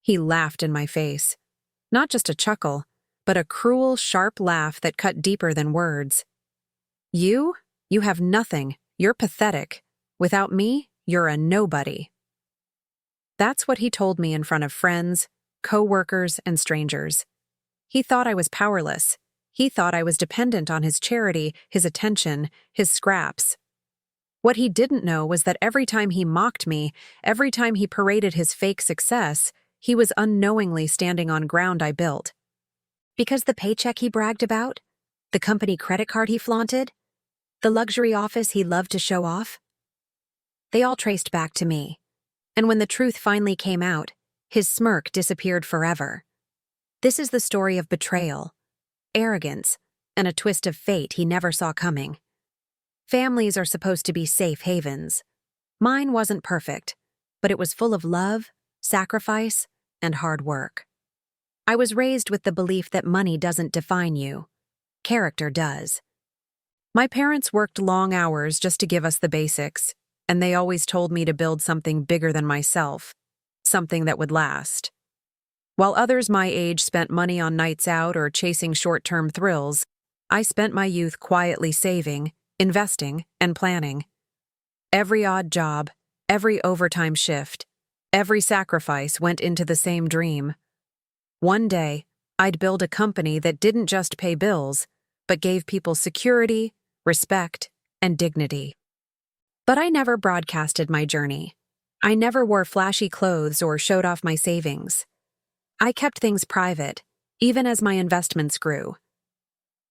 He laughed in my face. Not just a chuckle, but a cruel, sharp laugh that cut deeper than words. You have nothing. You're pathetic. Without me, you're a nobody. That's what he told me in front of friends, co-workers, and strangers. He thought I was powerless. He thought I was dependent on his charity, his attention, his scraps. What he didn't know was that every time he mocked me, every time he paraded his fake success, he was unknowingly standing on ground I built. Because the paycheck he bragged about, the company credit card he flaunted, the luxury office he loved to show off, they all traced back to me. And when the truth finally came out, his smirk disappeared forever. This is the story of betrayal, arrogance, and a twist of fate he never saw coming. Families are supposed to be safe havens. Mine wasn't perfect, but it was full of love, sacrifice, and hard work. I was raised with the belief that money doesn't define you. Character does. My parents worked long hours just to give us the basics, and they always told me to build something bigger than myself, something that would last. While others my age spent money on nights out or chasing short-term thrills, I spent my youth quietly saving, investing, and planning. Every odd job, every overtime shift, every sacrifice went into the same dream. One day, I'd build a company that didn't just pay bills, but gave people security, respect, and dignity. But I never broadcasted my journey. I never wore flashy clothes or showed off my savings. I kept things private, even as my investments grew.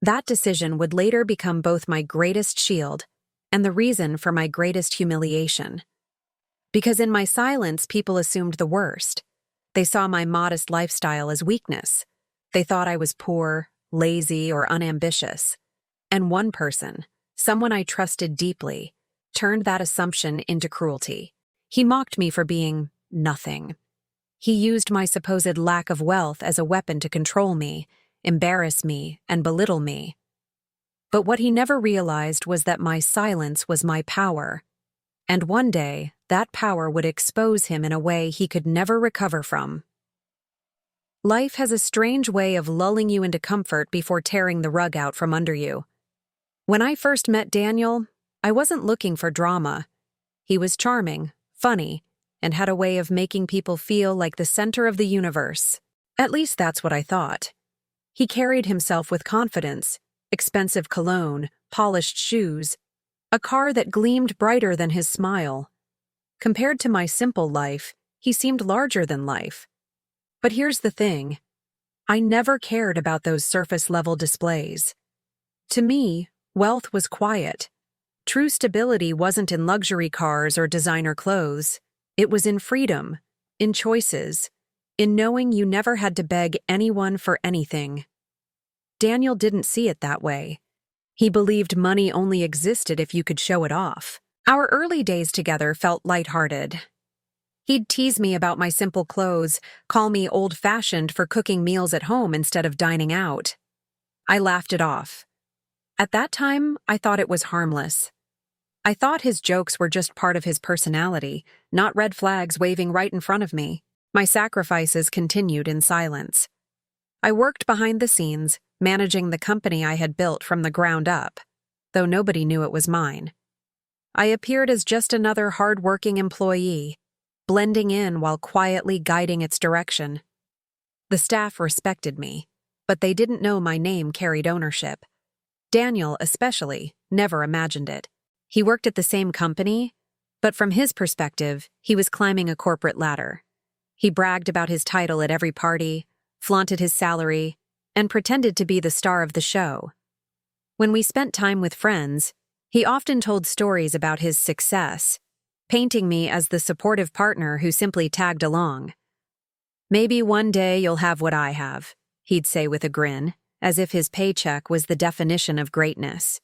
That decision would later become both my greatest shield and the reason for my greatest humiliation. Because in my silence, people assumed the worst. They saw my modest lifestyle as weakness. They thought I was poor, lazy, or unambitious. And one person, someone I trusted deeply, turned that assumption into cruelty. He mocked me for being nothing. He used my supposed lack of wealth as a weapon to control me, embarrass me, and belittle me. But what he never realized was that my silence was my power, and one day that power would expose him in a way he could never recover from. Life has a strange way of lulling you into comfort before tearing the rug out from under you. When I first met Daniel, I wasn't looking for drama. He was charming, funny, and had a way of making people feel like the center of the universe. At least that's what I thought. He carried himself with confidence, expensive cologne, polished shoes, a car that gleamed brighter than his smile. Compared to my simple life, he seemed larger than life. But here's the thing. I never cared about those surface-level displays. To me, wealth was quiet. True stability wasn't in luxury cars or designer clothes. It was in freedom, in choices, in knowing you never had to beg anyone for anything. Daniel didn't see it that way. He believed money only existed if you could show it off. Our early days together felt lighthearted. He'd tease me about my simple clothes, call me old-fashioned for cooking meals at home instead of dining out. I laughed it off. At that time, I thought it was harmless. I thought his jokes were just part of his personality, not red flags waving right in front of me. My sacrifices continued in silence. I worked behind the scenes, managing the company I had built from the ground up, though nobody knew it was mine. I appeared as just another hard-working employee, blending in while quietly guiding its direction. The staff respected me, but they didn't know my name carried ownership. Daniel, especially, never imagined it. He worked at the same company, but from his perspective, he was climbing a corporate ladder. He bragged about his title at every party, flaunted his salary, and pretended to be the star of the show. When we spent time with friends, he often told stories about his success, painting me as the supportive partner who simply tagged along. "Maybe one day you'll have what I have," he'd say with a grin, as if his paycheck was the definition of greatness.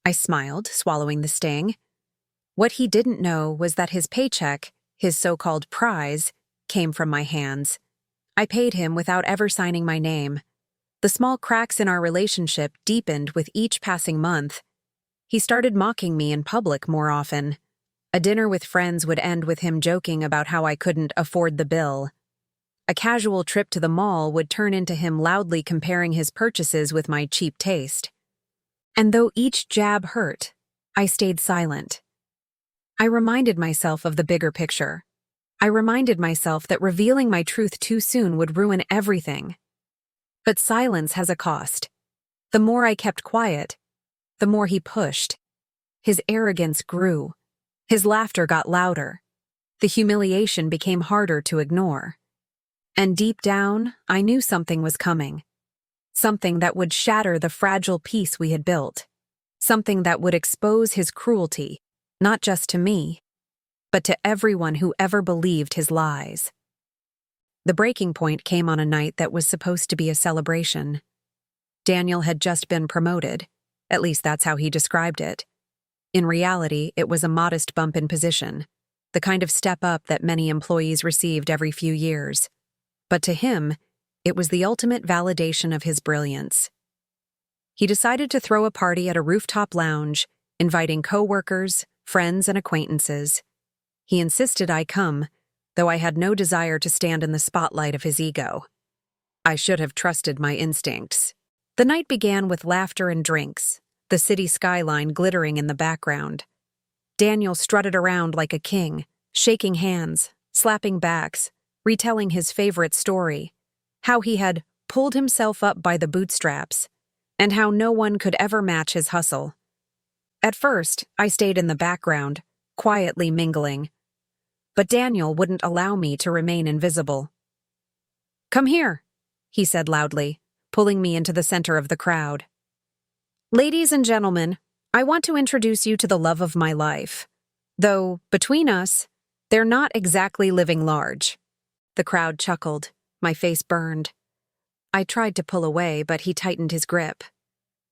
I smiled, swallowing the sting. What he didn't know was that his paycheck, his so-called prize, came from my hands. I paid him without ever signing my name. The small cracks in our relationship deepened with each passing month. He started mocking me in public more often. A dinner with friends would end with him joking about how I couldn't afford the bill. A casual trip to the mall would turn into him loudly comparing his purchases with my cheap taste. And though each jab hurt, I stayed silent. I reminded myself of the bigger picture. I reminded myself that revealing my truth too soon would ruin everything. But silence has a cost. The more I kept quiet, the more he pushed. His arrogance grew. His laughter got louder. The humiliation became harder to ignore. And deep down, I knew something was coming. Something that would shatter the fragile peace we had built. Something that would expose his cruelty, not just to me, but to everyone who ever believed his lies. The breaking point came on a night that was supposed to be a celebration. Daniel had just been promoted. At least that's how he described it. In reality, it was a modest bump in position, the kind of step up that many employees received every few years. But to him, it was the ultimate validation of his brilliance. He decided to throw a party at a rooftop lounge, inviting coworkers, friends, and acquaintances. He insisted I come, though I had no desire to stand in the spotlight of his ego. I should have trusted my instincts. The night began with laughter and drinks, the city skyline glittering in the background. Daniel strutted around like a king, shaking hands, slapping backs, retelling his favorite story, how he had pulled himself up by the bootstraps, and how no one could ever match his hustle. At first, I stayed in the background, quietly mingling. But Daniel wouldn't allow me to remain invisible. "Come here," he said loudly, pulling me into the center of the crowd. "Ladies and gentlemen, I want to introduce you to the love of my life. Though, between us, they're not exactly living large." The crowd chuckled. My face burned. I tried to pull away, but he tightened his grip.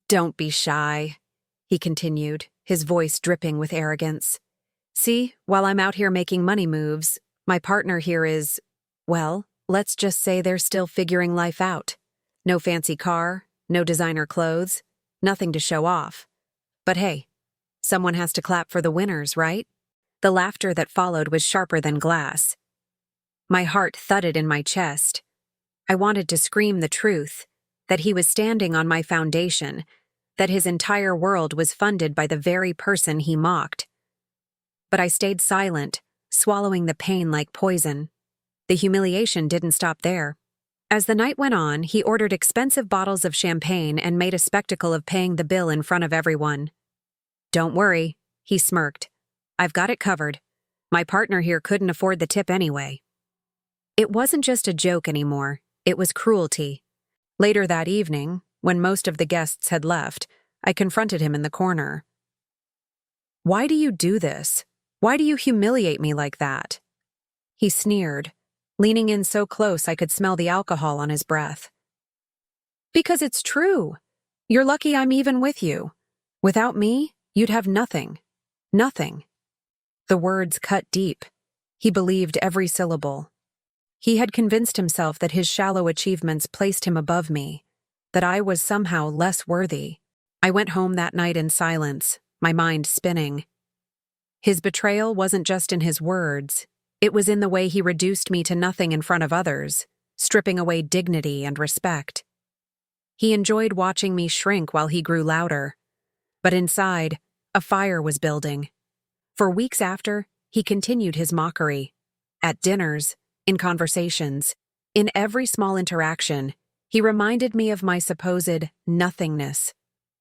"Don't be shy," he continued, his voice dripping with arrogance. "See, while I'm out here making money moves, my partner here is, well, let's just say they're still figuring life out. No fancy car, no designer clothes, nothing to show off. But hey, someone has to clap for the winners, right?" The laughter that followed was sharper than glass. My heart thudded in my chest. I wanted to scream the truth, that he was standing on my foundation, that his entire world was funded by the very person he mocked. But I stayed silent, swallowing the pain like poison. The humiliation didn't stop there. As the night went on, he ordered expensive bottles of champagne and made a spectacle of paying the bill in front of everyone. "Don't worry," he smirked. "I've got it covered. My partner here couldn't afford the tip anyway." It wasn't just a joke anymore, it was cruelty. Later that evening, when most of the guests had left, I confronted him in the corner. "Why do you do this? Why do you humiliate me like that?" He sneered, leaning in so close I could smell the alcohol on his breath. "Because it's true. You're lucky I'm even with you. Without me, you'd have nothing. Nothing." The words cut deep. He believed every syllable. He had convinced himself that his shallow achievements placed him above me, that I was somehow less worthy. I went home that night in silence, my mind spinning. His betrayal wasn't just in his words, it was in the way he reduced me to nothing in front of others, stripping away dignity and respect. He enjoyed watching me shrink while he grew louder. But inside, a fire was building. For weeks after, he continued his mockery. At dinners, in conversations, in every small interaction, he reminded me of my supposed nothingness.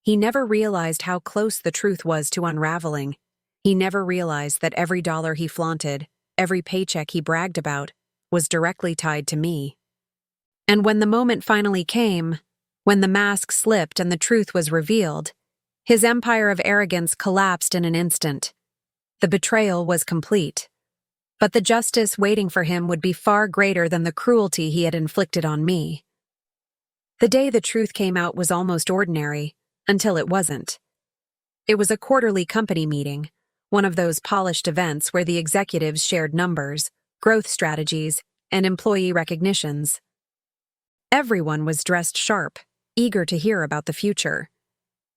He never realized how close the truth was to unraveling. He never realized that every dollar he flaunted, every paycheck he bragged about, was directly tied to me. And when the moment finally came, when the mask slipped and the truth was revealed, his empire of arrogance collapsed in an instant. The betrayal was complete. But the justice waiting for him would be far greater than the cruelty he had inflicted on me. The day the truth came out was almost ordinary, until it wasn't. It was a quarterly company meeting, one of those polished events where the executives shared numbers, growth strategies, and employee recognitions. Everyone was dressed sharp, eager to hear about the future.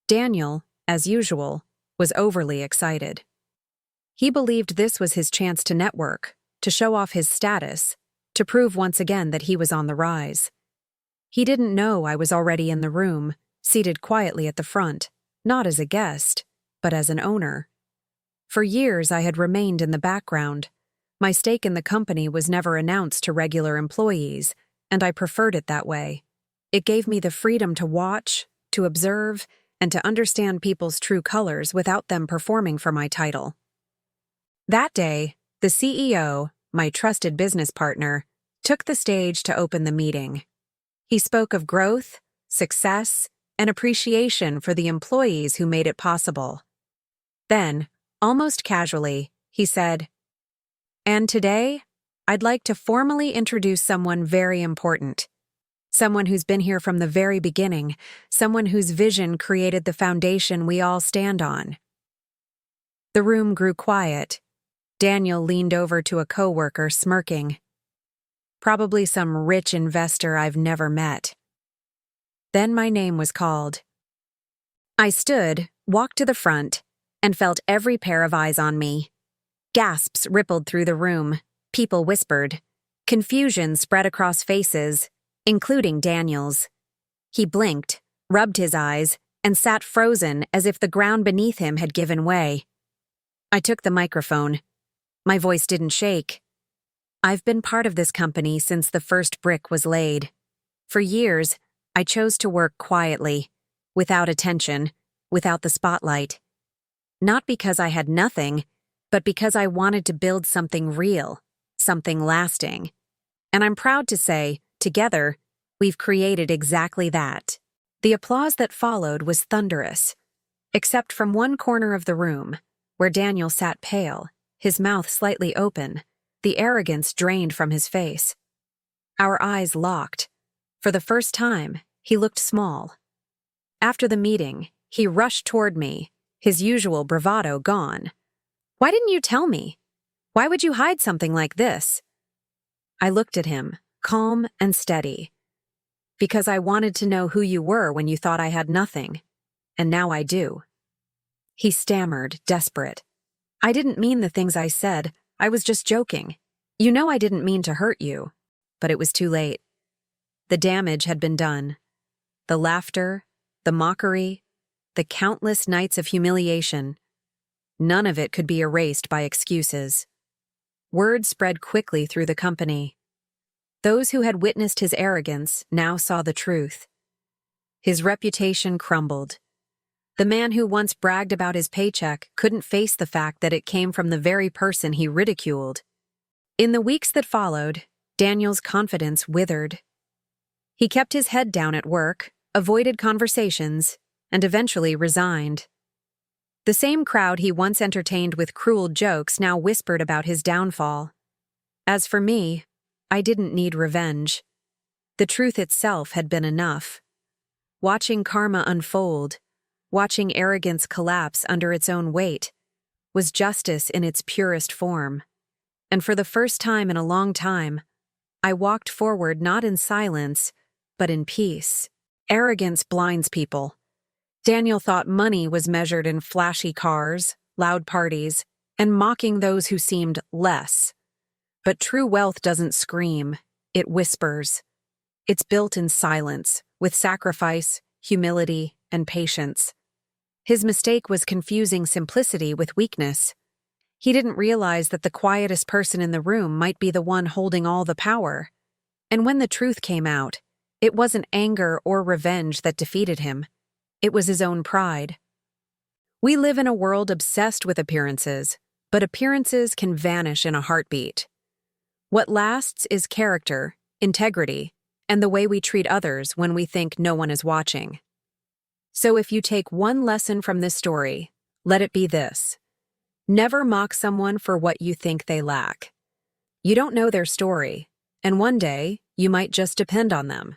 Daniel, as usual, was overly excited. He believed this was his chance to network, to show off his status, to prove once again that he was on the rise. He didn't know I was already in the room, seated quietly at the front, not as a guest, but as an owner. For years I had remained in the background. My stake in the company was never announced to regular employees, and I preferred it that way. It gave me the freedom to watch, to observe, and to understand people's true colors without them performing for my title. That day, the CEO, my trusted business partner, took the stage to open the meeting. He spoke of growth, success, and appreciation for the employees who made it possible. Then, almost casually, he said, "And today, I'd like to formally introduce someone very important. Someone who's been here from the very beginning, someone whose vision created the foundation we all stand on." The room grew quiet. Daniel leaned over to a coworker, smirking. Probably some rich investor I've never met. Then my name was called. I stood, walked to the front, and felt every pair of eyes on me. Gasps rippled through the room. People whispered. Confusion spread across faces, including Daniel's. He blinked, rubbed his eyes, and sat frozen as if the ground beneath him had given way. I took the microphone. My voice didn't shake. I've been part of this company since the first brick was laid. For years, I chose to work quietly, without attention, without the spotlight. Not because I had nothing, but because I wanted to build something real, something lasting. And I'm proud to say, together, we've created exactly that. The applause that followed was thunderous, except from one corner of the room, where Daniel sat pale, his mouth slightly open, the arrogance drained from his face. Our eyes locked. For the first time, he looked small. After the meeting, he rushed toward me, his usual bravado gone. "Why didn't you tell me? Why would you hide something like this?" I looked at him, calm and steady. "Because I wanted to know who you were when you thought I had nothing. And now I do." He stammered, desperate. "I didn't mean the things I said. I was just joking. You know I didn't mean to hurt you." But it was too late. The damage had been done. The laughter, the mockery, the countless nights of humiliation. None of it could be erased by excuses. Word spread quickly through the company. Those who had witnessed his arrogance now saw the truth. His reputation crumbled. The man who once bragged about his paycheck couldn't face the fact that it came from the very person he ridiculed. In the weeks that followed, Daniel's confidence withered. He kept his head down at work, avoided conversations, and eventually resigned. The same crowd he once entertained with cruel jokes now whispered about his downfall. As for me, I didn't need revenge. The truth itself had been enough. Watching karma unfold, watching arrogance collapse under its own weight, was justice in its purest form. And for the first time in a long time, I walked forward not in silence, but in peace. Arrogance blinds people. Daniel thought money was measured in flashy cars, loud parties, and mocking those who seemed less. But true wealth doesn't scream, it whispers. It's built in silence, with sacrifice, humility, and patience. His mistake was confusing simplicity with weakness. He didn't realize that the quietest person in the room might be the one holding all the power. And when the truth came out, it wasn't anger or revenge that defeated him. It was his own pride. We live in a world obsessed with appearances, but appearances can vanish in a heartbeat. What lasts is character, integrity, and the way we treat others when we think no one is watching. So if you take one lesson from this story, let it be this. Never mock someone for what you think they lack. You don't know their story, and one day you might just depend on them.